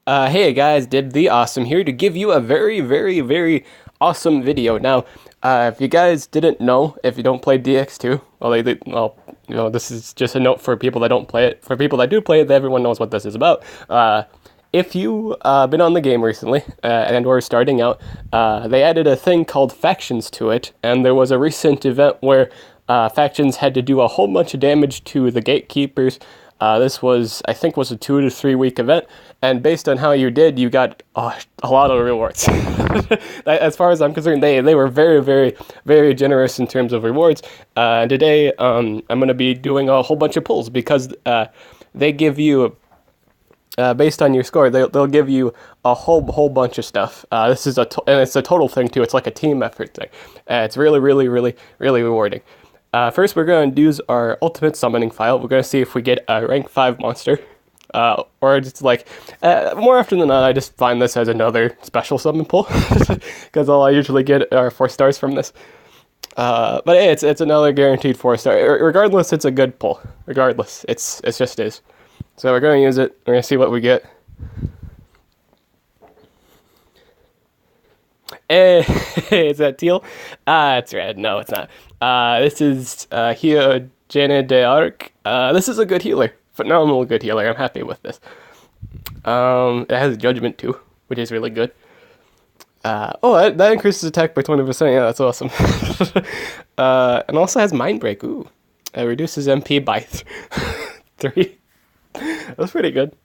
Hey guys, Did the Awesome here to give you a very, very, very awesome video. Now, if you guys didn't know, if you don't play DX2, this is just a note for people that don't play it. For people that do play it, everyone knows what this is about. If you been on the game recently and or starting out, they added a thing called factions to it, and there was a recent event where factions had to do a whole bunch of damage to the gatekeepers. This was, I think, was a 2 to 3 week event, and based on how you did, you got a lot of rewards. As far as I'm concerned, they were very, very, very generous in terms of rewards. And today, I'm going to be doing a whole bunch of pulls because they give you, based on your score, they'll give you a whole bunch of stuff. This is and it's a total thing too. It's like a team effort thing. It's really, really, really, really rewarding. First, we're going to use our ultimate summoning file. We're going to see if we get a rank 5 monster. Or just like, more often than not, I just find this as another special summon pull. Because all I usually get are 4 stars from this. But hey, it's another guaranteed 4 star. Regardless, it's a good pull. Regardless, it just is. So we're going to use it. We're going to see what we get. Hey, is that teal? It's red. No, it's not. This is here, Jenna de Arc. This is a good healer. Phenomenal good healer. I'm happy with this. It has judgment too, which is really good. That increases attack by 20%. Yeah, that's awesome. And also has mind break. Ooh. It reduces MP by 3. That's pretty good.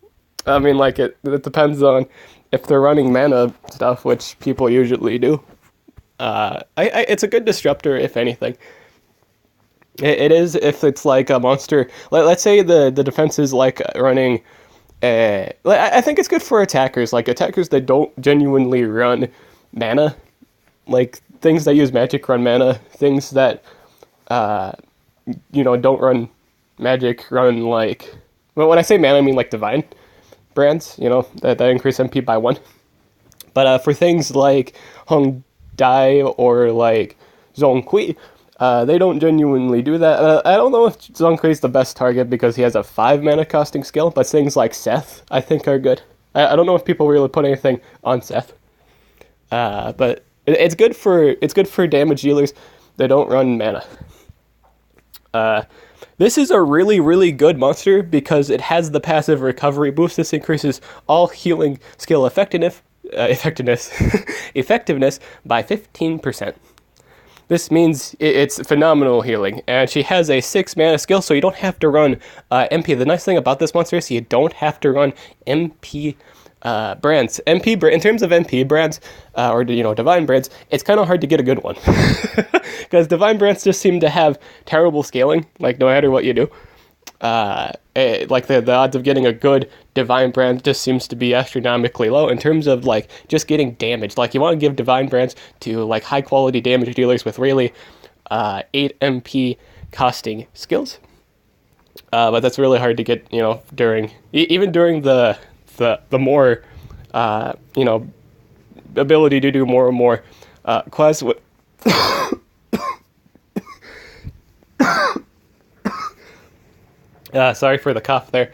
I mean, like, it depends on if they're running mana stuff, which people usually do. It's a good disruptor, if anything. It is if it's like a monster. Let's say the defense is like running. I think it's good for attackers, like attackers that don't genuinely run mana, like things that use magic run mana, things that don't run magic run like. Well, when I say mana, I mean like divine brands, that increase MP by 1. But for things like Hong Dai or like Zhongqi, they don't genuinely do that. I don't know if Zhongqi is the best target because he has a 5 mana costing skill, but things like Seth, I think, are good. I don't know if people really put anything on Seth. But it's good for damage dealers that don't run mana. This is a really, really good monster because it has the passive recovery boost. This increases all healing skill effectiveness by 15%. This means it's phenomenal healing, and she has a 6 mana skill, so you don't have to run MP. The nice thing about this monster is you don't have to run MP brands. In terms of MP brands, or divine brands, it's kind of hard to get a good one because divine brands just seem to have terrible scaling. Like no matter what you do, like the odds of getting a good divine brand just seems to be astronomically low in terms of like just getting damage. Like you want to give divine brands to like high quality damage dealers with really 8 MP costing skills. But that's really hard to get during the more ability to do more and more quests with sorry for the cough there.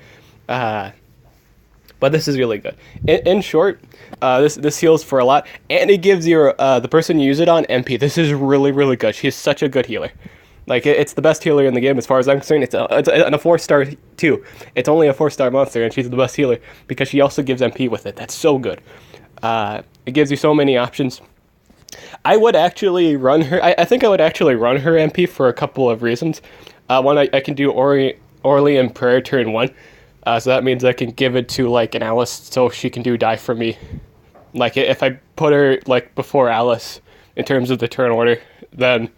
But this is really good. In short, this heals for a lot, and it gives your the person you use it on MP. This is really, really good. She's such a good healer. Like, it's the best healer in the game as far as I'm concerned. It's a 4-star too. It's only a 4-star monster, and she's the best healer because she also gives MP with it. That's so good. It gives you so many options. I would actually run her. I think I would actually run her MP for a couple of reasons. One, I can do Orly and Prayer turn 1. So that means I can give it to like an Alice so she can do die for me. Like if I put her like before Alice in terms of the turn order, then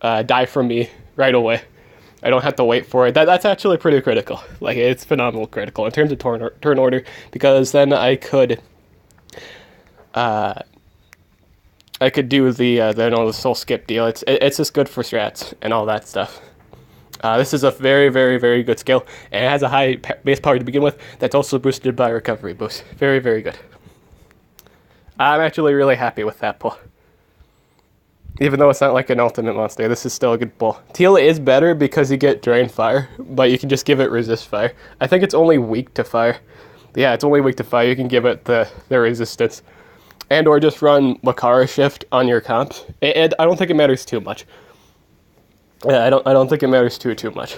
die from me right away. I don't have to wait for it. That's actually pretty critical. Like it's phenomenal critical in terms of turn order because then I could do the soul skip deal. It's just good for strats and all that stuff. This is a very, very, very good skill, and it has a high base power to begin with. That's also boosted by recovery boost. Very, very good. I'm actually really happy with that pull. Even though it's not like an ultimate monster, this is still a good pull. Teal is better because you get Drain Fire, but you can just give it Resist Fire. I think it's only weak to fire. Yeah, it's only weak to fire. You can give it the resistance. And or just run Makara Shift on your comps. I don't think it matters too much. Yeah, I don't think it matters too much.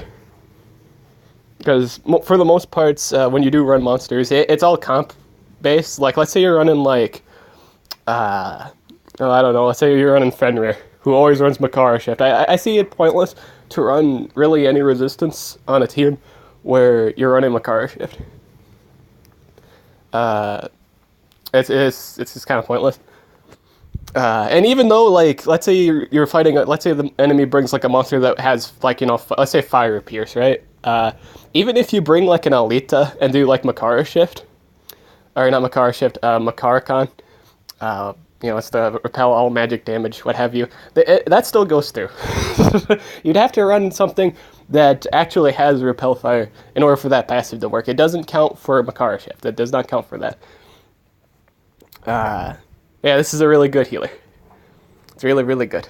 Because for the most parts, when you do run monsters, it's all comp based. Like, let's say you're running like, I don't know. Let's say you're running Fenrir, who always runs Makara Shift. I see it pointless to run really any resistance on a team where you're running Makara Shift. It's just kind of pointless. And even though, like, let's say you're fighting, let's say the enemy brings like a monster that has like, you know, let's say Fire Pierce, right? Even if you bring like an Alita and do like Makara Shift, or not Makara Shift, Makarakan, you know, it's the repel all magic damage, what have you. That still goes through. You'd have to run something that actually has repel fire in order for that passive to work. It doesn't count for Makara Shift. It does not count for that. Yeah, this is a really good healer. It's really, really good.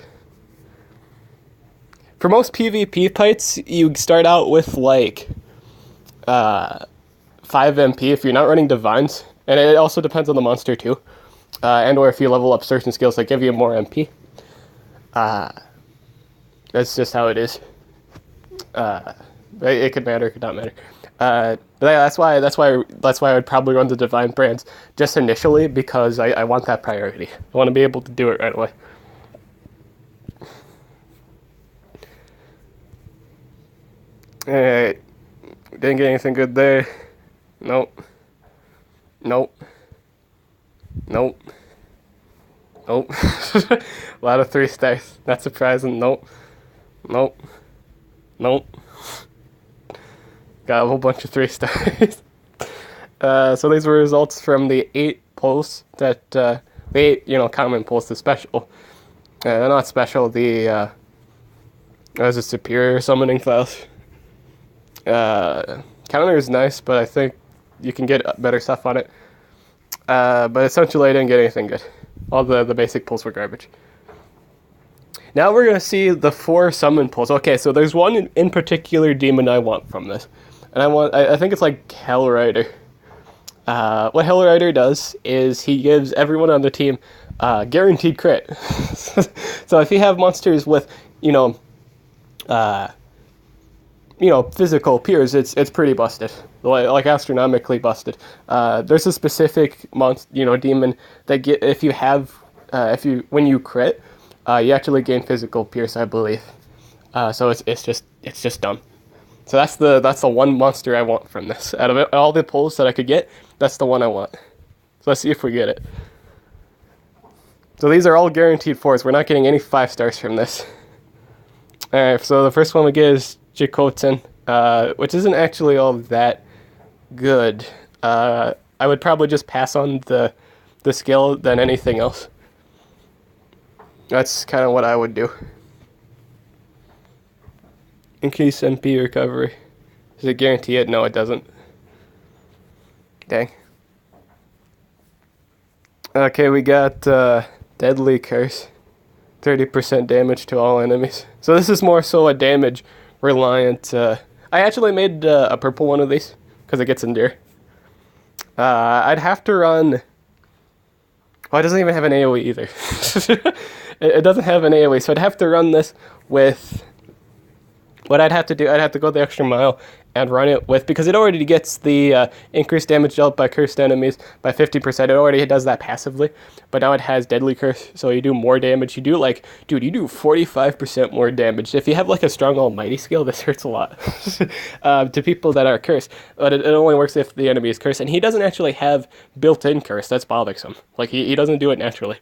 For most PvP fights, you start out with like 5 MP if you're not running Divines. And it also depends on the monster too. And or if you level up certain skills that give you more MP. That's just how it is. It could matter, it could not matter. But yeah, that's why I would probably run the Divine Brands just initially, because I want that priority. I want to be able to do it right away. Alright. Didn't get anything good there. Nope. Nope. Nope. Nope. A lot of 3 stars. Not surprising. Nope. Nope. Nope. Got a whole bunch of 3 stars. So these were results from the 8 pulls that, the 8, you know, common pulls, the special. Not special, the, as a superior summoning files. Counter is nice, but I think you can get better stuff on it. But essentially I didn't get anything good. All the basic pulls were garbage. Now we're going to see the 4 summon pulls. Okay, so there's one in particular demon I want from this. And I think it's like Hellrider. What Hellrider does is he gives everyone on the team guaranteed crit. So if you have monsters with, you know, physical peers, it's pretty busted, like astronomically busted. There's a specific demon that when you crit, you actually gain physical pierce, I believe. So it's just dumb. So that's the one monster I want from this. Out of all the pulls that I could get, that's the one I want. So let's see if we get it. So these are all guaranteed 4s. We're not getting any 5 stars from this. Alright, so the first one we get is Jikoten, which isn't actually all that good. I would probably just pass on the skill than anything else. That's kind of what I would do. Increase MP recovery. Does it guarantee it? No, it doesn't. Dang. Okay, we got Deadly Curse. 30% damage to all enemies. So this is more so a damage reliant. I actually made a purple one of these because it gets Endear. I'd have to run... Oh, it doesn't even have an AoE either. It doesn't have an AoE, so I'd have to run this with... What I'd have to do, I'd have to go the extra mile and run it with, because it already gets the increased damage dealt by cursed enemies by 50%. It already does that passively, but now it has Deadly Curse, so you do more damage. You do like, dude, you do 45% more damage. If you have like a strong Almighty skill, this hurts a lot to people that are cursed, but it only works if the enemy is cursed, and he doesn't actually have built-in curse. That's bothersome. Like, he doesn't do it naturally.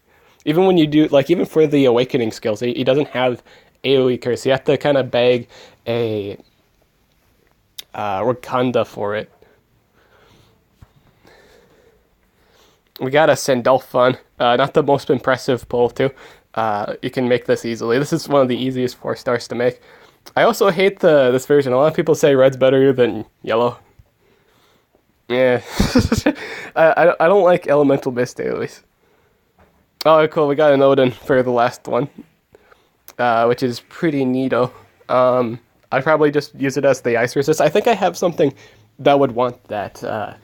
Even when you do, like, even for the awakening skills, he doesn't have AoE curse. You have to kind of beg a Wakanda for it. We got a Sandalphon, not the most impressive pull too. You can make this easily. This is one of the easiest 4 stars to make. I also hate this version. A lot of people say red's better than yellow. Yeah, I don't like elemental based AoEs. Oh, cool. We got an Odin for the last one, which is pretty neato. I'd probably just use it as the ice resist. I think I have something that would want that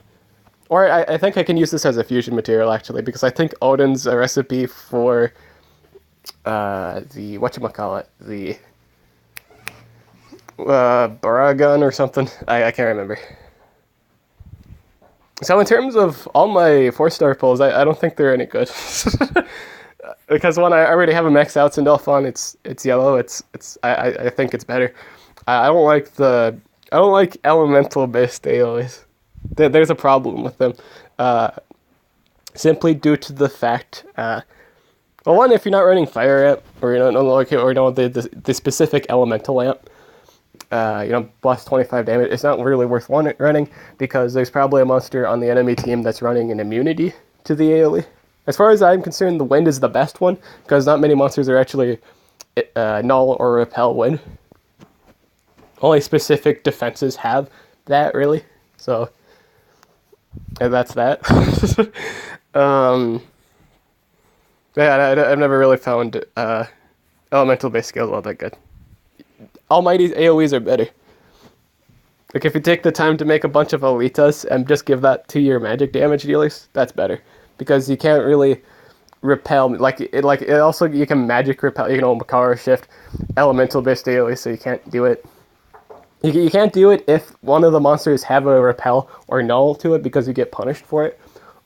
Or I think I can use this as a fusion material, actually, because I think Odin's a recipe for the, whatchamacallit, the Baragon or something. I can't remember. So in terms of all my 4-star pulls, I don't think they're any good. Because one, I already have a max out Sindalphon. It's yellow. I think it's better. I don't like elemental based AoEs. There's a problem with them. Simply due to the fact, well, one, if you're not running Fire Amp, or the specific Elemental Amp, plus 25 damage, it's not really worth running, because there's probably a monster on the enemy team that's running an immunity to the AoE. As far as I'm concerned, the Wind is the best one, because not many monsters are actually null or repel Wind. Only specific defenses have that, really. So, and that's that. Yeah, I've never really found elemental-based skills all that good. Almighty's AoEs are better. Like, if you take the time to make a bunch of Elitas and just give that to your magic damage dealers, that's better. Because you can't really repel, it also, you can magic repel, Makara Shift, elemental-based AoE, so you can't do it. You can't do it if one of the monsters have a repel or null to it because you get punished for it,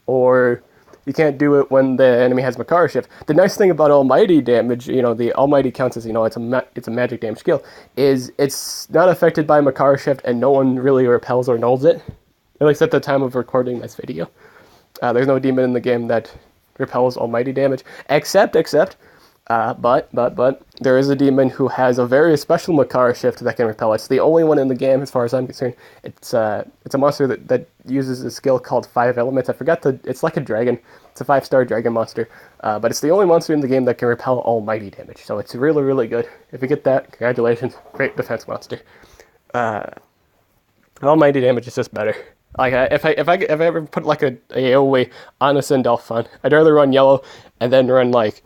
or you can't do it when the enemy has Makara Shift. The nice thing about Almighty damage, the Almighty counts as, it's a magic damage skill, is it's not affected by Makara Shift and no one really repels or nulls it, at least at the time of recording this video. There's no demon in the game that repels Almighty damage, except, but there is a demon who has a very special Makara Shift that can repel. It's the only one in the game, as far as I'm concerned. It's a monster that uses a skill called 5 Elements. I forgot it's like a dragon. It's a 5-star dragon monster, but it's the only monster in the game that can repel Almighty damage. So it's really, really good. If you get that, congratulations, great defense monster. Almighty damage is just better. Like, if I ever put like a AoE on a Sindalphon, I'd rather run yellow and then run like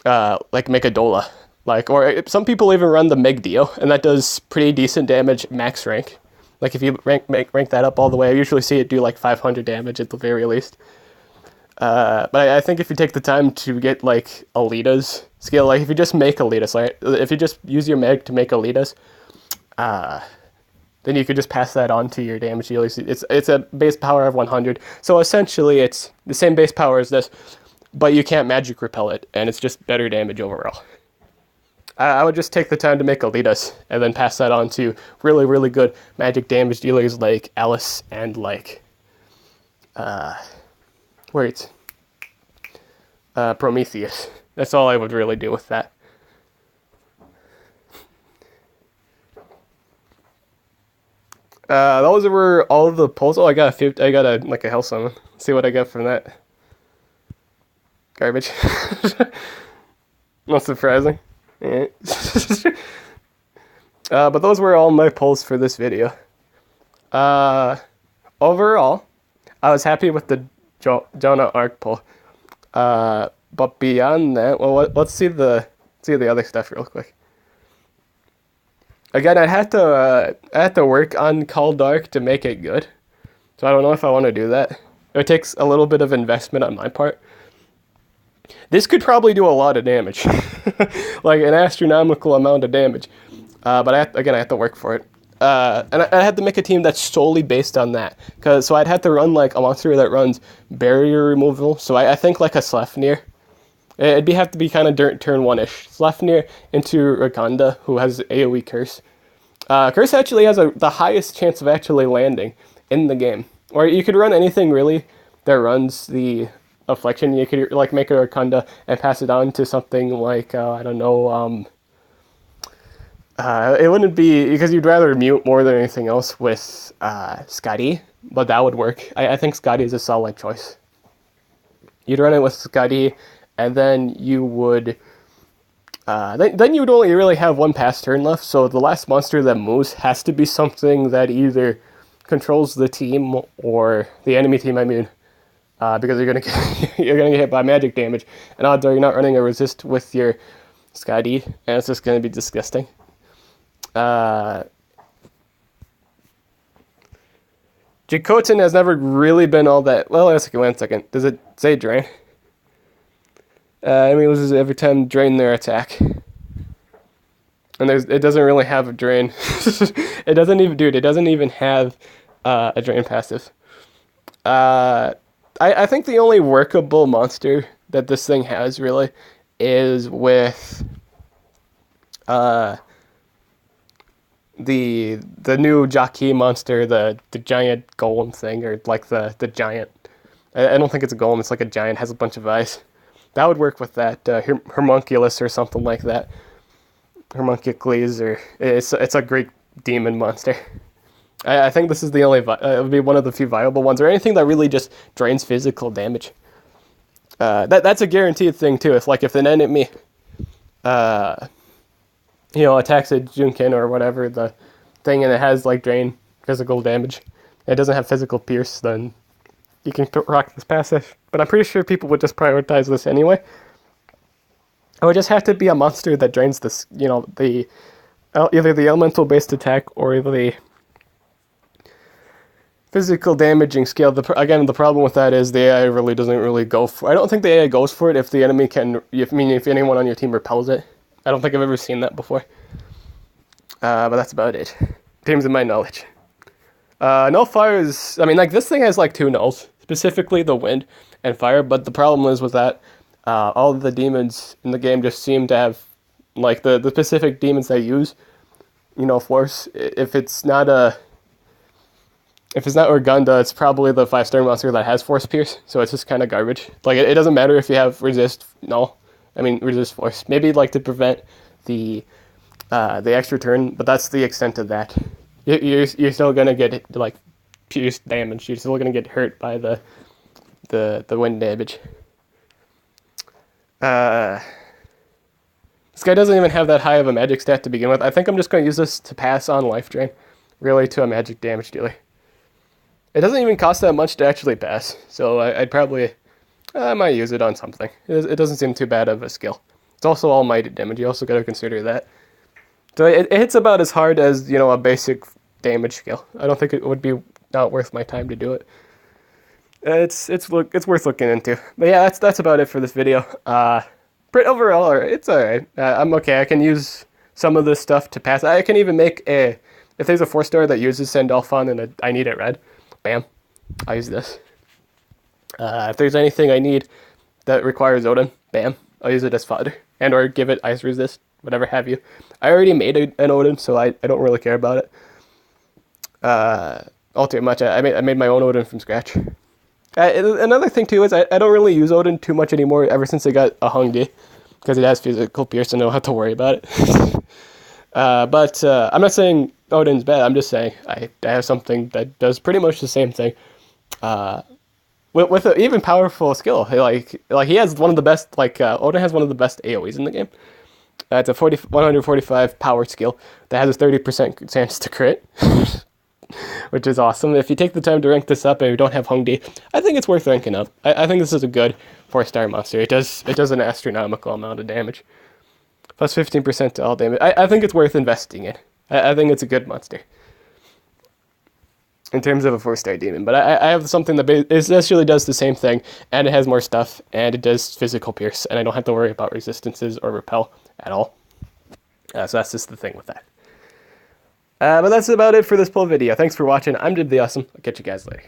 Megadola. Or some people even run the Megdio, and that does pretty decent damage max rank. Like, if you rank that up all the way, I usually see it do like 500 damage at the very least. But I think if you take the time to get like Alita's skill, like if you just make Alita's, like if you just use your Meg to make Alita's, then you could just pass that on to your damage dealers. It's a base power of 100, so essentially it's the same base power as this, but you can't magic repel it, and it's just better damage overall. I would just take the time to make Elitas, and then pass that on to really, really good magic damage dealers like Alice and like, Prometheus. That's all I would really do with that. Those were all of the pulls. Oh, I got a Hell Summon. Let's see what I get from that. Garbage. Not surprising. Yeah. But those were all my pulls for this video. Overall, I was happy with the Jonah Arc pull. But beyond that, well, let's see the other stuff real quick. Again, I had to work on Call Dark to make it good, so I don't know if I want to do that. It takes a little bit of investment on my part. This could probably do a lot of damage, like an astronomical amount of damage. But I have to work for it. And I had to make a team that's solely based on that. So I'd have to run like a monster that runs barrier removal. So I think like a Sleipnir. It'd have to be kind of turn 1-ish. Sleipnir into Rakonda, who has AoE Curse. Curse actually has the highest chance of actually landing in the game. Or you could run anything really that runs the Affliction. You could like make a Rakonda and pass it on to something like, I don't know, it wouldn't be, because you'd rather mute more than anything else with Skadi, but that would work. I think Skadi is a solid choice. You'd run it with Skadi, and then you would, then you would only really have one pass turn left, so the last monster that moves has to be something that either controls the team or the enemy team, I mean, because you're gonna get hit by magic damage, and odds are you're not running a resist with your Skadi, and it's just gonna be disgusting. Jikotin has never really been all that. Well, wait a second. Does it say drain? Enemy loses every time drain their attack. And it doesn't really have a drain. It doesn't even, dude. It doesn't even have a drain passive. I think the only workable monster that this thing has really is with the new Jockey monster, the giant golem thing, or like the giant. I don't think it's a golem. It's like a giant, has a bunch of eyes. That would work with that Homunculus or something like that. Homunculus, or it's a great demon monster. I think this is the only, it would be one of the few viable ones, or anything that really just drains physical damage. That's a guaranteed thing too. If an enemy, attacks a Junkin or whatever the thing, and it has like drain physical damage, it doesn't have physical pierce, then you can rock this passive. But I'm pretty sure people would just prioritize this anyway. It would just have to be a monster that drains this, either the elemental based attack or the physical damaging skill. Again, the problem with that is the AI really doesn't really go for. I don't think the AI goes for it if the enemy can. If anyone on your team repels it. I don't think I've ever seen that before. But that's about it. In terms of my knowledge. Null fire is. This thing has like 2 nulls, specifically the wind and fire. But the problem is with that, all of the demons in the game just seem to have, like the specific demons they use, force. If it's not Urgunda, it's probably the 5-star monster that has Force Pierce, so it's just kind of garbage. Like, it doesn't matter if you have resist Force. Maybe, like, to prevent the extra turn, but that's the extent of that. You're still gonna get, like, pierce damage. You're still gonna get hurt by the wind damage. This guy doesn't even have that high of a magic stat to begin with. I think I'm just gonna use this to pass on life drain, really, to a magic damage dealer. It doesn't even cost that much to actually pass, so I might use it on something. It doesn't seem too bad of a skill. It's also almighty damage, you also gotta consider that. So it hits about as hard as, a basic damage skill. I don't think it would be not worth my time to do it. It's worth looking into. But yeah, that's about it for this video. Overall, it's alright. I'm okay, I can use some of this stuff to pass. I can even make if there's a 4-star that uses Sandalphon and I need it red, bam, I'll use this. If there's anything I need that requires Odin, bam, I'll use it as fodder. And or give it ice resist, whatever have you. I already made an Odin, so I don't really care about it. All too much. I made my own Odin from scratch. Another thing too is I don't really use Odin too much anymore ever since I got a Hung D, because it has physical pierce and I don't have to worry about it. But I'm not saying Odin's bad. I'm just saying I have something that does pretty much the same thing, with an even powerful skill. Like he has one of the best. Odin has one of the best AOE's in the game. It's a 145 power skill that has a 30% chance to crit, which is awesome. If you take the time to rank this up and you don't have Hung D, I think it's worth ranking up. I think this is a good 4-star monster. It does an astronomical amount of damage. Plus 15% to all damage. I think it's worth investing in. I think it's a good monster. In terms of a 4-star demon. But I have something that essentially does the same thing, and it has more stuff, and it does physical pierce, and I don't have to worry about resistances or repel at all. So that's just the thing with that. But that's about it for this full video. Thanks for watching. I'm Dib the Awesome. I'll catch you guys later.